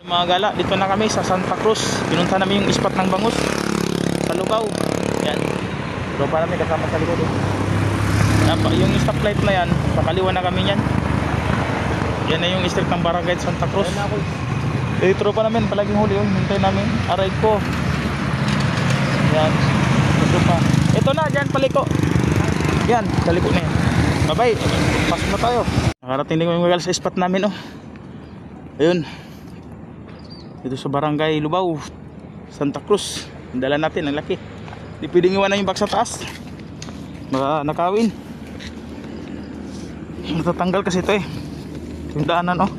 Mga gala, dito na kami sa Santa Cruz. Pinunta namin yung spot ng bangus sa Lubao. Yan. Tropa namin kasama sa likod. Yung stoplight na yan, pakaliwa na kami yan. Yan na yung street ng Barangay Santa Cruz. Tropa namin, palaging huli yun. Hintay namin. Aray ko. Yan. Ito pa. Ito na, dyan paliko. Yan, paliko na yan. Bye bye. Pasok na tayo. Nakarating din kami mga gala sa spot namin, oh. Ayun. Dito sa Barangay Lubao, Santa Cruz. Dala natin, ang laki. Di pwedeng iwanan yung bag sa taas. Baka nakawin. Matatanggal kasi ito eh. Yung daanan, oh.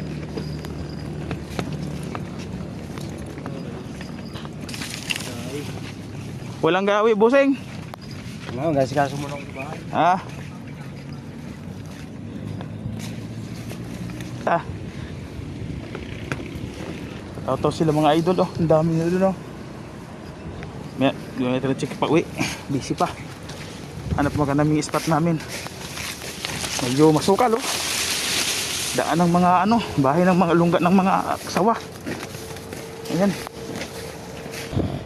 Walang gawi, busing. Ano, guys, kaso mo nang bahay. Ah. Ah. Tao sila mga idol, oh. Ang dami nila doon, oh. May check pa, uwi. Busy pa. Hanap mo ka namin spot namin. Medyo masukal, oh. Daan ng mga ano, bahay ng mga lungga ng mga sawa. Ayan.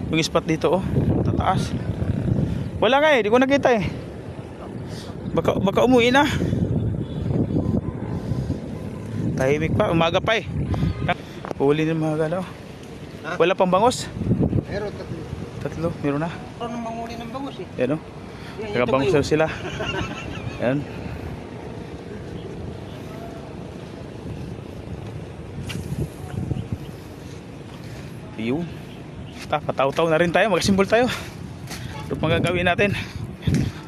Yung spot dito, oh. Tataas. Wala nga eh, di ko nakita eh. Baka umuwi na. Tahimik pa, umaga pa eh. Huli din mga galaw. Wala pang bangus? Meron, Tatlo, meron na. Meron nang manghuli ng bangus eh. Yan, oh. Nakabangus na sila. Yan. Yun. Pataw-taw na rin tayo, magsimbol tayo. Ito pang gagawin natin.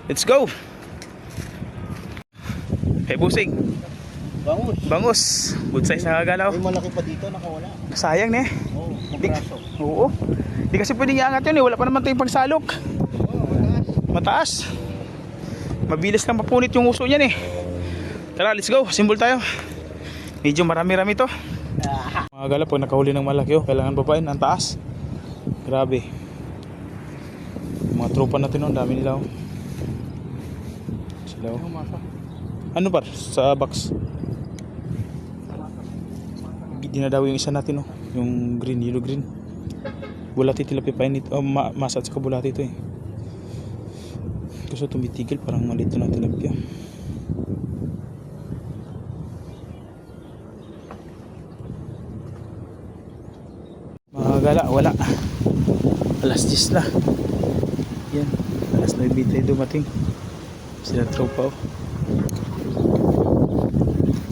Let's go. Hey busing. Bangus. Good size na kagalaw. May malaki pa dito, nakawala. Sayang ne. Oo, mabraso. Oo. Di kasi pwedeng iangat yun eh. Wala pa naman tayong pagsalok. Oo, Mataas. Mabilis lang mapunit yung uso niyan eh. Tara, let's go. Simbol tayo. Medyo marami-rami to. Mga gala, pag nakahuli ng malaki, oh, kailangan babain. Ang taas. Grabe. Mga tropa natin, oh, ang dami nila, oh. Sila, oh. Ano ba? Sa box. Dinadaw yung isa natin, oh. Yung green, yellow green. Bulati tilapia pa yun ito. Oh, masa at saka bulati ito eh. Gusto tumitigil, parang malito na tilapia. Mga gala, wala. Alas 10 na. Yan, alas 9 tayo dumating. Sila tropa, oh.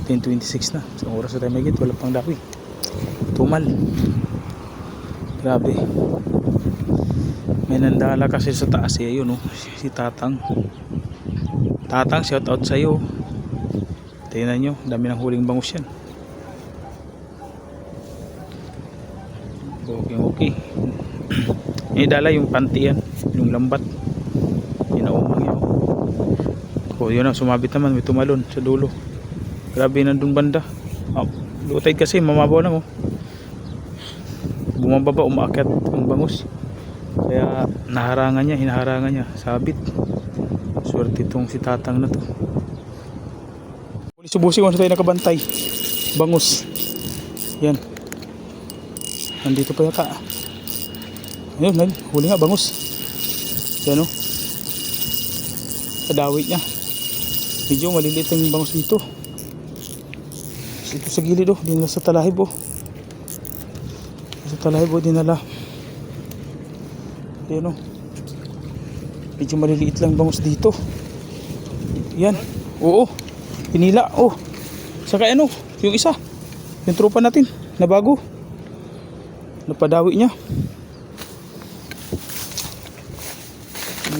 10:26 na. Sa oras na tayo may wala pang dawi. Tumal. Grabe. May nandala kasi sa taas eh. Ayun, oh. Si Tatang. Tatang, shout out sa'yo. Tingnan nyo, dami ng huling bangus yan. Okay. Dala yung panty yan, yung lambat. Inaumang yun. Oh, yun na, sumabit naman, may tumalon sa dulo. Grabe, nandun banda. Low tide kasi, mamabaw lang, oh. Bumababa, umaakyat ang bangus. Kaya hinaharangan niya, sabit. Swerte itong si Tatang na to. Subusin kung tayo nakabantay. Bangus. Yan. Nandito pa yata. Ayun, huli nga, bangus. Yan, oh. Kadawit niya. Medyo maliliit yung bangus dito. Ito sa gilid, oh. Dinala sa talahib, oh. Sa talahib, oh, dinala. Yan, oh. Medyo maliliit lang bangus dito. Yan. Oo. Pinila, oh. Saka ano, yung isa. Yung tropa natin, na bago. Napadawi niya.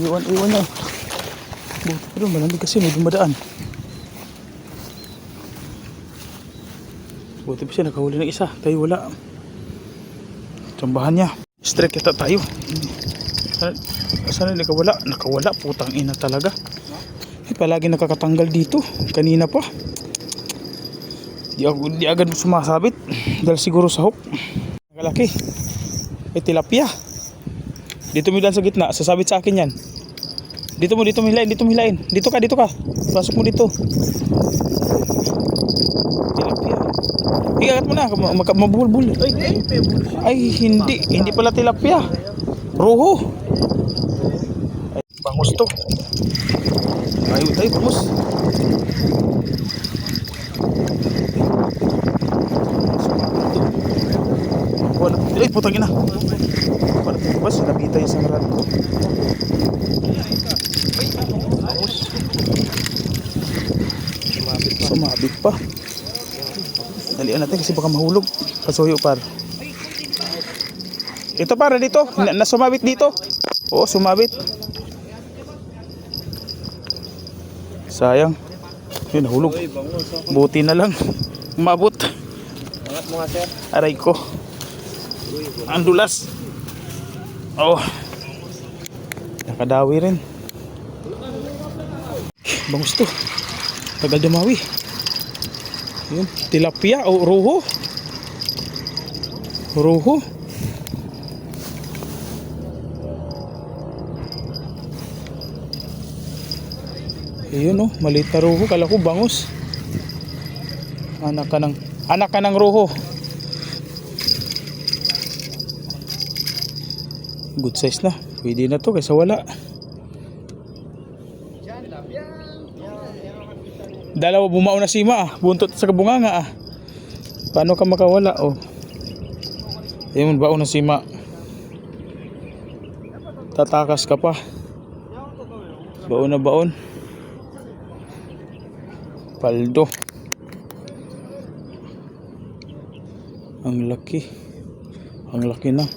Iwan niya. Pero malamig kasi may dumadaan. Buti pa siya nakahuli ng isa. Tayo wala. Tsambahan niya. Strike yata tayo. Saan na nakawala? Nakawala. Putang ina talaga. Palagi nakakatanggal dito. Kanina pa. Di agad sumasabit. Dahil siguro sa hook. Nakalaki. Tilapia. Dito mo dyan sa gitna, sasabit sa akin yan. Dito mo hilain. Dito ka. Pasok mo dito. Tilapia. Ikagat mo na, mabuhol-buhol. Ay, hindi pala tilapia. Roho. Ay, bangus to. Ay, bangus. Wala. Ay, putang ina. Wala. Bas, nakita yung sangrado ko. Bangus. Sumabit pa. Dalian natin kasi baka mahulog. Pasuyo par. Ito para dito. Nasumabit dito. Oo, sumabit. Sayang. Yun, nahulog. Buti na lang. Umabot. Angat mo nga, sir. Aray ko. Ang dulas. Oh. Nakadawi rin. Bangus to. Tagal dumawi. Yun, tilapia o roho. Roho. Ayun oh, maliit na roho. Kala ko bangus. Anak ka ng roho. Good size na. Pwede na to kaysa wala. Dalawa bumao na sima ah. Buntot sa kabunganga ah. Paano ka makawala oh. Ayun, baon na sima. Tatakas ka pa. Baon na baon. Paldo. Ang laki. Ang laki na.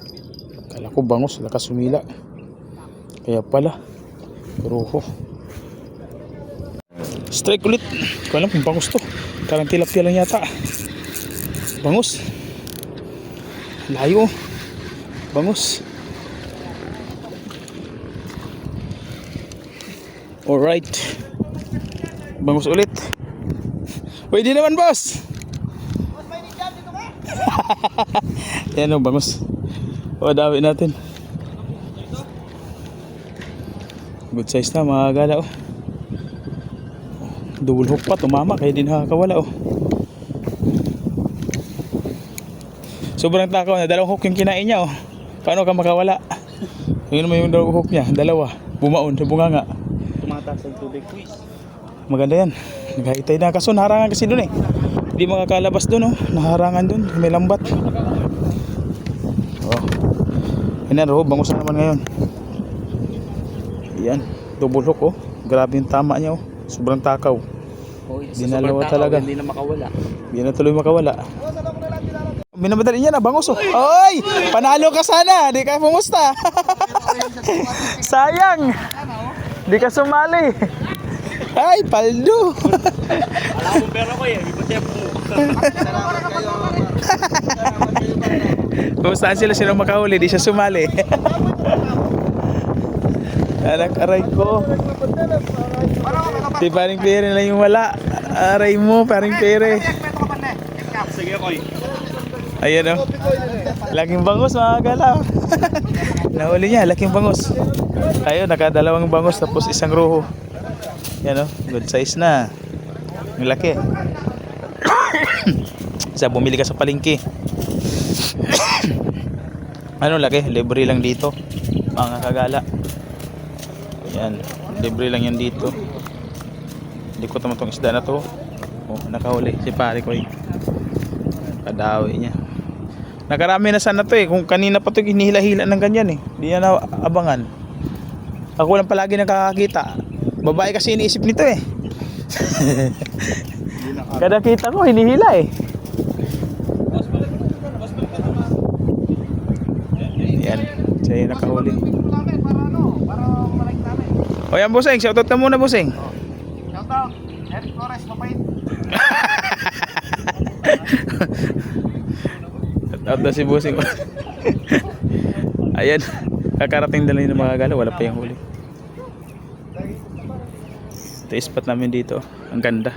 Kala ko bangus, lakas sumila. Kaya pala roho. Strike ulit. Ko alam kung bangus to. Parang tilapia lang yata. Bangus. Layo. Bangus. Alright. Bangus ulit. Pwede naman boss. Yan o, bangus. O, dawit natin. Good size na mga gala oh. Double hook pa, tumama kaya din nakakawala oh. Sobrang takaw na, dalawang hook yung kinain niya oh. Paano ka makawala? Yun naman yung dalawang hook niya, dalawa. Bumaon sa bunganga. Tumataas ang tubig. Maganda yan. Naghaitay na kaso naharangan kasi dun eh. Hindi makakalabas dun oh. Naharangan dun, may lambat. Oh. Yan roho, bangus na naman ngayon. Yan, double hook oh. Grabe yung tama niya oh. Sobrang takaw. Dinalawa talaga. Hindi na makawala. Hindi na tuloy makawala. Binamadali niya na bangus oh. Oy! Panalo ka sana. Di ka pumusta. Sayang. Di ka sumali. Ay, paldo. Alam mo pera ko eh. Iba po. Kung saan sila makahuli, di siya sumali. Anak aray ko. Si paring pere lang yung wala. Aray mo, paring pere. Sige ko eh. Ayan o. Laking bangus mga galaw. Nahuli niya, laking bangus. Ayun, nakadalawang bangus tapos isang roho. Yan o, good size na. Ang laki. Isa bumili ka sa palengke. Ano laki? Libre lang dito. Mga kagala. Yan, libre lang yan dito. Hindi ko naman itong isda na to. Oh, nakahuli si pare ko eh. Kadawi niya. Nakarami na sana to eh. Kung kanina pa to hinihila-hila ng ganyan eh. Hindi na abangan. Ako lang palagi nakakakita. Babae kasi iniisip nito eh. Kada kita ko hinihila eh. Yan, siya yung nakahuli. O yan bossing, shoutout ka muna bossing. Shoutout. Eric Flores, mapait. Shoutout na si bossing. Ayan, kakarating na lang yung mga gala, wala pa yung huli. Ito yung spot namin dito, ang ganda.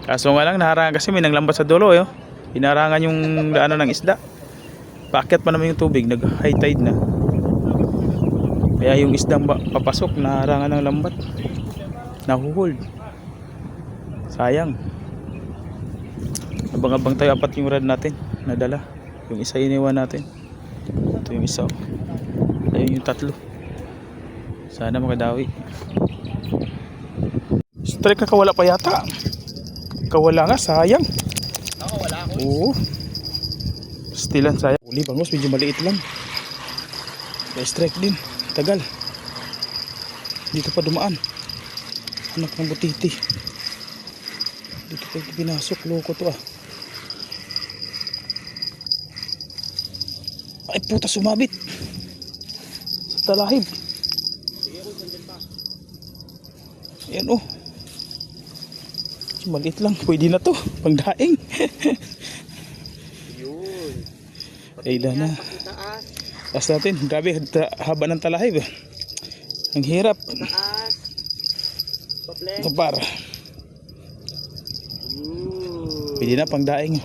Kaso nga lang, naharangan kasi may nanglambat sa dulo eh. Hinarangan yung daanan ng isda. Paakyat pa naman yung tubig, nag high tide na. Kaya yung isdang papasok, naharangan ng lambat. Nahuhold. Sayang. Abang-abang tayo, apat yung rod natin nadala. Yung isa iniwan natin. Ito yung isa. Ayun yung tatlo. Sana makadawi. Strike na kawala pa yata. Kawala nga, sayang. Nakawala ako. Oo. Stilan sayang. Uli bangus, medyo maliit lang. Strike din. Tagal. Dito pa dumaan. Anak ng butiti. Dito pa pinasok. Loko to ah. Ay puta, sumabit. Sa talahib. Ayan oh. Maliit lang. Pwede na to. Pangdaing. Yun. Ay na. Taas. Taas natin. Grabe. Haba ng talahib. Ang hirap. Taas. Paple. Ito par. Yun. Pwede na pangdaing.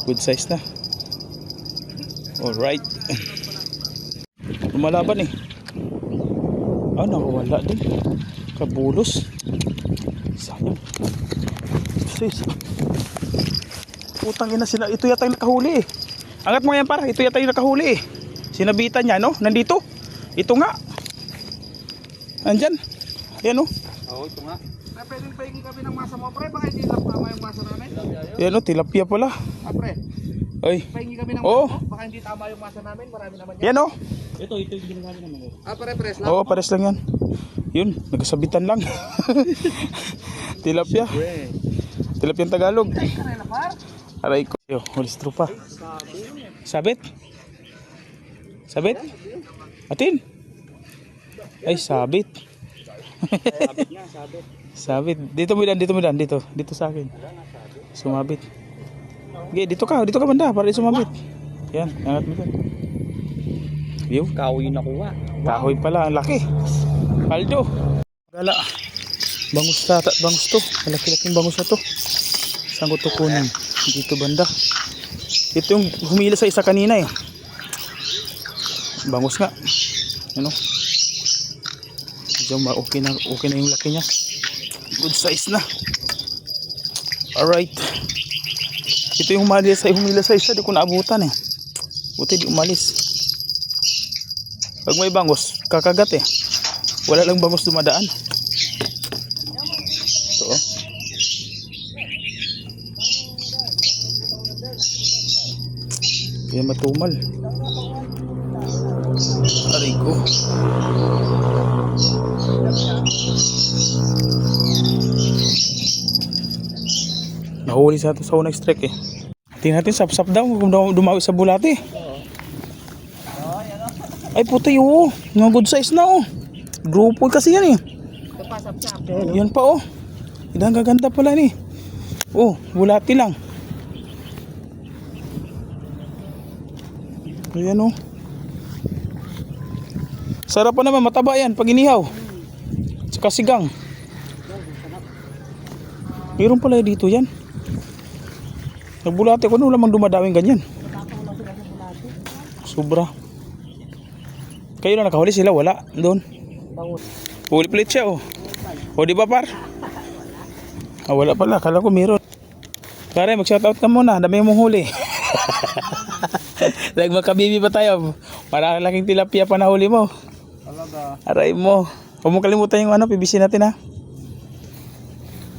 Good size na. Alright. Lumalaban eh. Ah, nakawala din. Kabulos. Sayang. Sis. Putang ina sila. Ito yata yung nakahuli eh. Angat mo yan para. Ito yata yung nakahuli eh. Sinabitan niya no? Nandito. Ito nga. Andyan. Ayan oh. Oo, ito nga. Pwedeng pahingi kami ng masa mo, pre. Baka hindi lang tama yung masa namin. Ayan oh. Tilapia pala. Ah, pre. Ay. Pahingi kami ng Oo. masa mo. Baka hindi tama yung masa namin. Marami naman yan. Yan oh. Ito yung ginagamit naman. Ah, pare-pres lang. Oo, pares lang yan. Yun, nagsabitan lang. Tilapia. Tilapia yung Tagalog. Karela, par. Aray ko. Yo, hulis trupa. Sabit? Sabit? Atin? Ay, sabit. Sabit nga, sabit. Sabit. Dito mo dan, dito mo dan, dito. Dito sa akin. Sumabit. Okay, dito ka banda para di sumabit. Yan, angat mo dyan. Yo, Kahoy na kuha. kahoy pala, ang laki. Paldo. Gala. Bangus to. Malaki-laking bangus na to. Saan ko to kunin? Dito banda. Ito yung humila sa isa kanina eh. Bangus nga. Ano? Okay na yung laki niya. Good size na. Alright. Ito yung humila sa isa. Di ko naabutan eh. Buti di umalis. Pag may bangus, kakagat eh. Wala lang bangus dumadaan. Ito oh. Kaya matumal. Aray ko. Nahuli sa ito sa unang strike eh. Tingnan natin, sap-sap daw kung dumawi sa bulate. Ay puti oh, mga good size na oh. Grupo kasi yan eh. Yan pa oh. Ang gaganda pala ni. Oh, bulati lang. Ayan oh. Sarap pa naman, mataba yan pag inihaw. Saka sigang. Meron pala dito yan. Nagbulati ko na lamang dumadawing ganyan. Sobra. Kayo na nakahuli, sila wala doon. Huli plate siya oh. O di ba par? Ah, wala pala, kala ko meron. Pare, mag-shoutout ka muna, dami mong huli. Magkabibi pa tayo. Para laking tilapia pa na huli mo. Talaga. Aray mo. Huwag mo kalimutan yung PVC natin ha.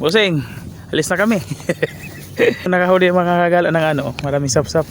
Busing, alis na kami. Nakahuli mga kagala ng maraming sap-sap.